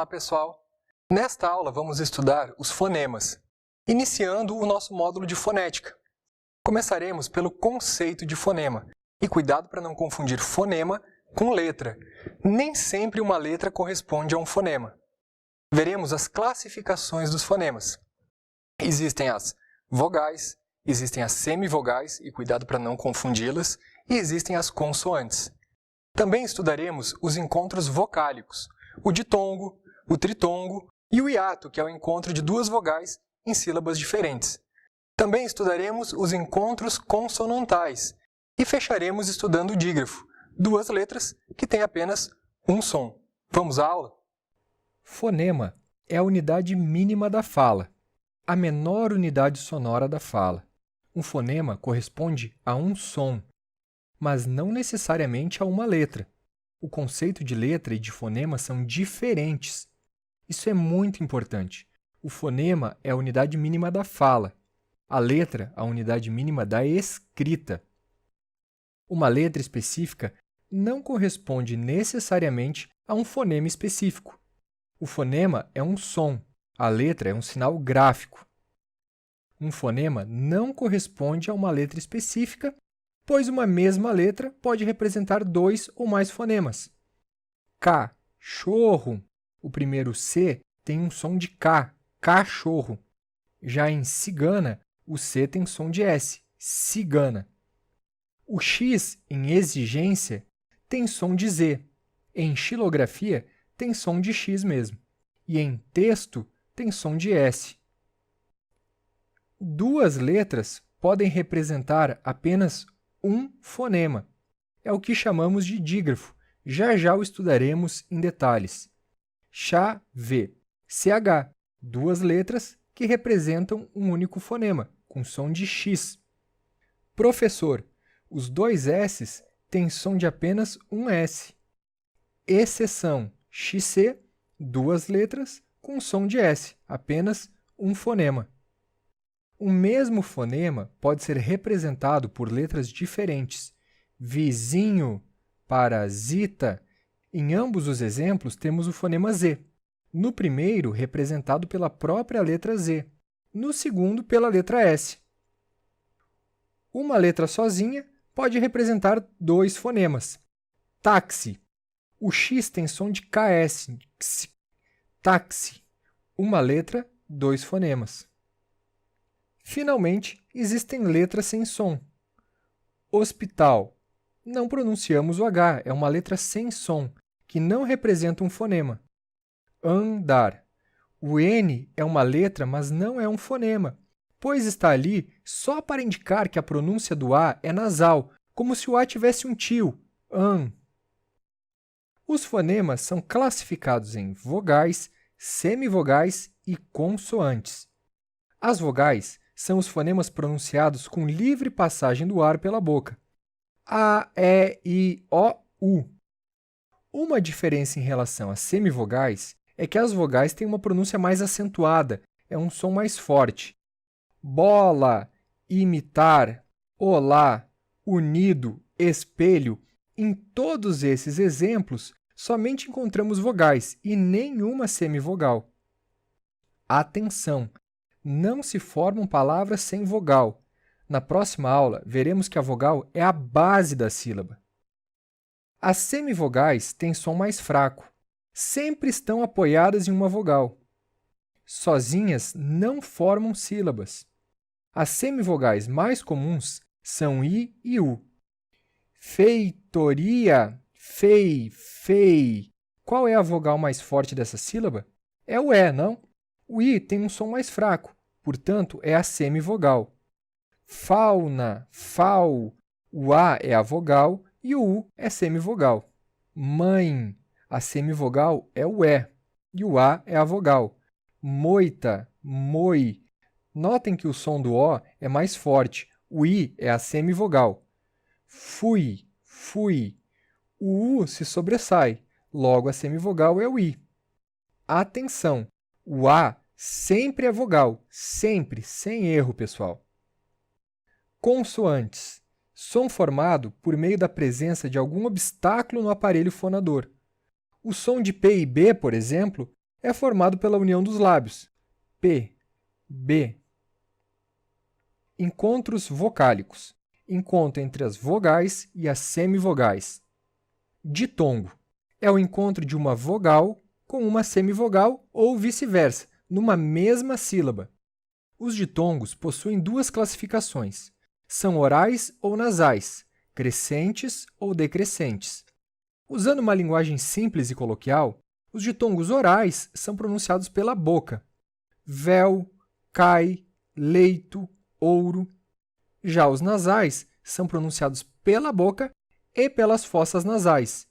Olá, pessoal! Nesta aula vamos estudar os fonemas, iniciando o nosso módulo de fonética. Começaremos pelo conceito de fonema, e cuidado para não confundir fonema com letra. Nem sempre uma letra corresponde a um fonema. Veremos as classificações dos fonemas. Existem as vogais, existem as semivogais, e cuidado para não confundi-las, e existem as consoantes. Também estudaremos os encontros vocálicos, o ditongo, o tritongo e o hiato, que é o encontro de duas vogais em sílabas diferentes. Também estudaremos os encontros consonantais e fecharemos estudando o dígrafo, duas letras que têm apenas um som. Vamos à aula? Fonema é a unidade mínima da fala, a menor unidade sonora da fala. Um fonema corresponde a um som, mas não necessariamente a uma letra. O conceito de letra e de fonema são diferentes. Isso é muito importante. O fonema é a unidade mínima da fala. A letra, a unidade mínima da escrita. Uma letra específica não corresponde necessariamente a um fonema específico. O fonema é um som, a letra é um sinal gráfico. Um fonema não corresponde a uma letra específica, pois uma mesma letra pode representar dois ou mais fonemas. Cachorro. O primeiro C tem um som de K, cachorro. Já em cigana, o C tem som de S, cigana. O X, em exigência, tem som de Z. Em xilografia, tem som de X mesmo. E em texto, tem som de S. Duas letras podem representar apenas um fonema. É o que chamamos de dígrafo. Já o estudaremos em detalhes. Chave, CH, duas letras que representam um único fonema, com som de X. Professor, os dois S's têm som de apenas um S. Exceção, XC, duas letras com som de S, apenas um fonema. O mesmo fonema pode ser representado por letras diferentes. Vizinho, parasita. Em ambos os exemplos, temos o fonema Z. No primeiro, representado pela própria letra Z. No segundo, pela letra S. Uma letra sozinha pode representar dois fonemas. Táxi. O X tem som de KS. Táxi. Uma letra, dois fonemas. Finalmente, existem letras sem som. Hospital. Não pronunciamos o H, é uma letra sem som, que não representa um fonema. Andar. O N é uma letra, mas não é um fonema, pois está ali só para indicar que a pronúncia do A é nasal, como se o A tivesse um tio, an. Os fonemas são classificados em vogais, semivogais e consoantes. As vogais são os fonemas pronunciados com livre passagem do ar pela boca. A, E, I, O, U. Uma diferença em relação às semivogais é que as vogais têm uma pronúncia mais acentuada, é um som mais forte. Bola, imitar, olá, unido, espelho. Em todos esses exemplos, somente encontramos vogais e nenhuma semivogal. Atenção! Não se formam palavras sem vogal. Na próxima aula, veremos que a vogal é a base da sílaba. As semivogais têm som mais fraco. Sempre estão apoiadas em uma vogal. Sozinhas não formam sílabas. As semivogais mais comuns são I e U. Feitoria, fei. Qual é a vogal mais forte dessa sílaba? É o E, não? O I tem um som mais fraco, portanto, é a semivogal. Fauna, fau. O A é a vogal e o U é semivogal. Mãe. A semivogal é o E e o A é a vogal. Moita, moi. Notem que o som do O é mais forte. O I é a semivogal. Fui. O U se sobressai, logo a semivogal é o I. Atenção! O A sempre é vogal, sempre, sem erro, pessoal. Consoantes. Som formado por meio da presença de algum obstáculo no aparelho fonador. O som de P e B, por exemplo, é formado pela união dos lábios P, B. Encontros vocálicos. Encontro entre as vogais e as semivogais. Ditongo. É o encontro de uma vogal com uma semivogal ou vice-versa, numa mesma sílaba. Os ditongos possuem duas classificações. São orais ou nasais, crescentes ou decrescentes. Usando uma linguagem simples e coloquial, os ditongos orais são pronunciados pela boca. Véu, cai, leito, ouro. Já os nasais são pronunciados pela boca e pelas fossas nasais.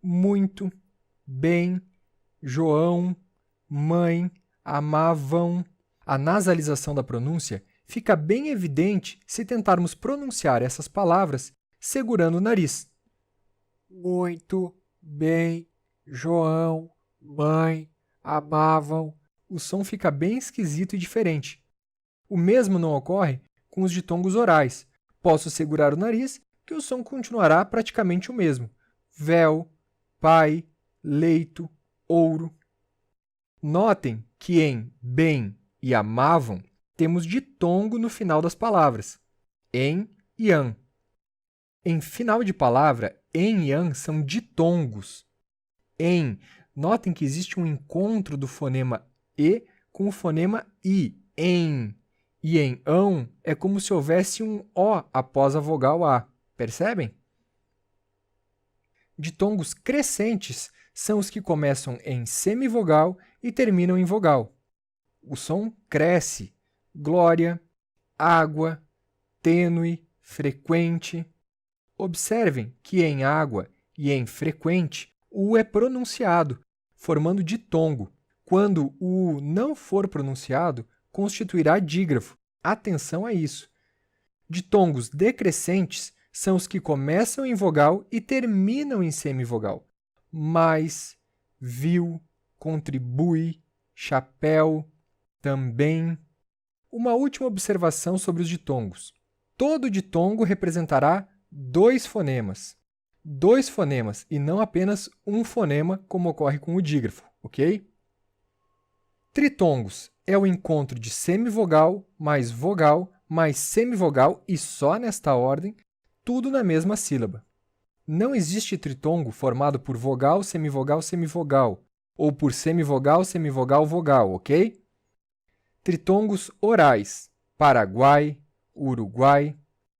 Muito, bem, João, mãe, amavam. A nasalização da pronúncia fica bem evidente se tentarmos pronunciar essas palavras segurando o nariz. Muito, bem, João, mãe, amavam. O som fica bem esquisito e diferente. O mesmo não ocorre com os ditongos orais. Posso segurar o nariz que o som continuará praticamente o mesmo. Véu, pai, leito, ouro. Notem que em bem e amavam temos ditongo no final das palavras, em e an. Em final de palavra, em e an são ditongos. Em, notem que existe um encontro do fonema e com o fonema i, em. E em ão é como se houvesse um o após a vogal a. Percebem? Ditongos crescentes são os que começam em semivogal e terminam em vogal. O som cresce. Glória, água, tênue, frequente. Observem que em água e em frequente, o U é pronunciado, formando ditongo. Quando o U não for pronunciado, constituirá dígrafo. Atenção a isso. Ditongos decrescentes são os que começam em vogal e terminam em semivogal. Mais, viu, contribui, chapéu, também. Uma última observação sobre os ditongos. Todo ditongo representará dois fonemas. Dois fonemas e não apenas um fonema, como ocorre com o dígrafo, ok? Tritongos é o encontro de semivogal mais semivogal e só nesta ordem, tudo na mesma sílaba. Não existe tritongo formado por vogal, semivogal, ou por semivogal, vogal, ok? Tritongos orais, Paraguai, Uruguai.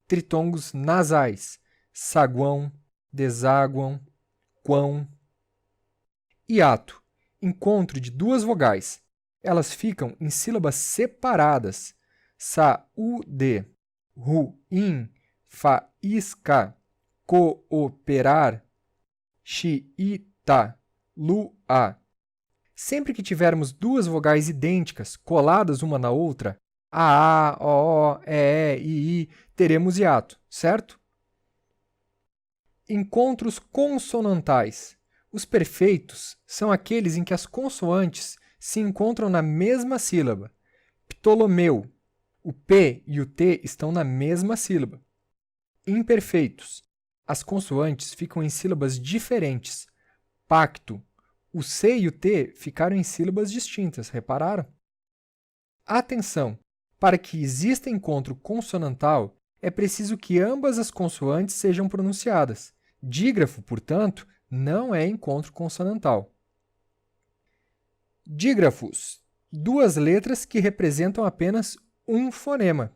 Tritongos nasais, saguão, desaguam, quão. Hiato, encontro de duas vogais. Elas ficam em sílabas separadas. Saúde, ruim, faísca, cooperar, xiita, lua. Sempre que tivermos duas vogais idênticas, coladas uma na outra, a, o, i, teremos hiato, certo? Encontros consonantais. Os perfeitos são aqueles em que as consoantes se encontram na mesma sílaba. Ptolomeu. O P e o T estão na mesma sílaba. Imperfeitos. As consoantes ficam em sílabas diferentes. Pacto. O C e o T ficaram em sílabas distintas, repararam? Atenção! Para que exista encontro consonantal, é preciso que ambas as consoantes sejam pronunciadas. Dígrafo, portanto, não é encontro consonantal. Dígrafos. Duas letras que representam apenas um fonema.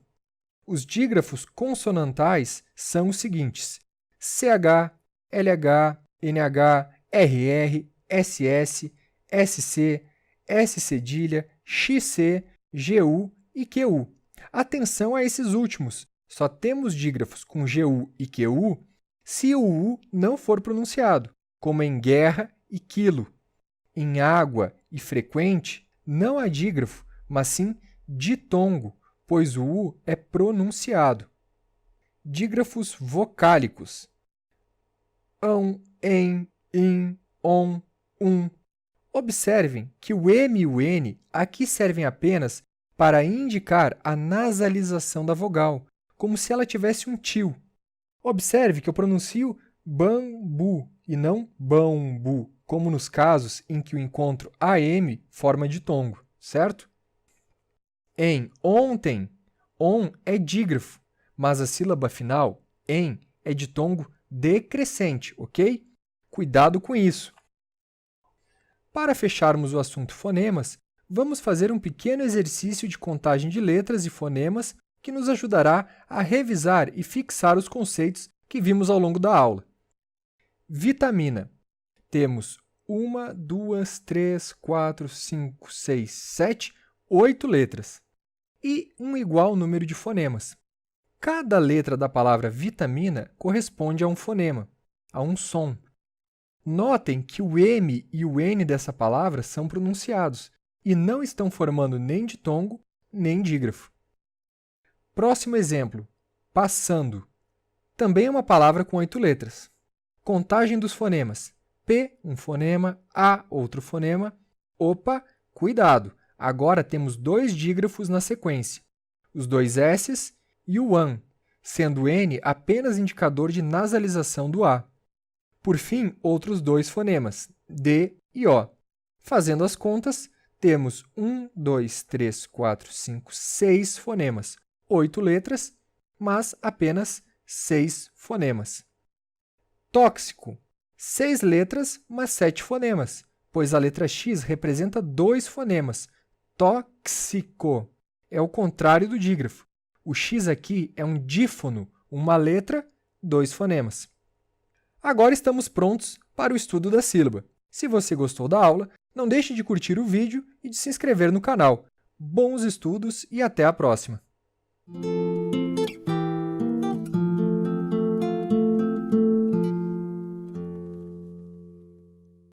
Os dígrafos consonantais são os seguintes: CH, LH, NH, RR, SS, SC, S cedilha, XC, GU e QU. Atenção a esses últimos. Só temos dígrafos com GU e QU se o U não for pronunciado, como em guerra e quilo. Em água e frequente, não há dígrafo, mas sim ditongo, pois o U é pronunciado. Dígrafos vocálicos. Ão, em, in, on, Observem que o M e o N aqui servem apenas para indicar a nasalização da vogal, como se ela tivesse um tio. Observe que eu pronuncio bambu e não bambu, como nos casos em que o encontro AM forma ditongo, certo? Em ontem, on é dígrafo, mas a sílaba final, em, é ditongo decrescente, ok? Cuidado com isso! Para fecharmos o assunto fonemas, vamos fazer um pequeno exercício de contagem de letras e fonemas que nos ajudará a revisar e fixar os conceitos que vimos ao longo da aula. Vitamina. Temos 1, 2, 3, 4, 5, 6, 7, 8 letras e um igual número de fonemas. Cada letra da palavra vitamina corresponde a um fonema, a um som. Notem que o M e o N dessa palavra são pronunciados e não estão formando nem ditongo nem dígrafo. Próximo exemplo, passando. Também é uma palavra com 8 letras. Contagem dos fonemas. P, um fonema, A, outro fonema. Opa, cuidado! Agora temos 2 dígrafos na sequência, os 2 S's e o AN, sendo o N apenas indicador de nasalização do A. Por fim, outros 2 fonemas, D e O. Fazendo as contas, temos 1, 2, 3, 4, 5, 6 fonemas, 8 letras, mas apenas 6 fonemas. Tóxico. 6 letras, mas 7 fonemas, pois a letra X representa 2 fonemas. Tóxico é o contrário do dígrafo. O X aqui é um dífono, uma letra, 2 fonemas. Agora estamos prontos para o estudo da sílaba. Se você gostou da aula, não deixe de curtir o vídeo e de se inscrever no canal. Bons estudos e até a próxima!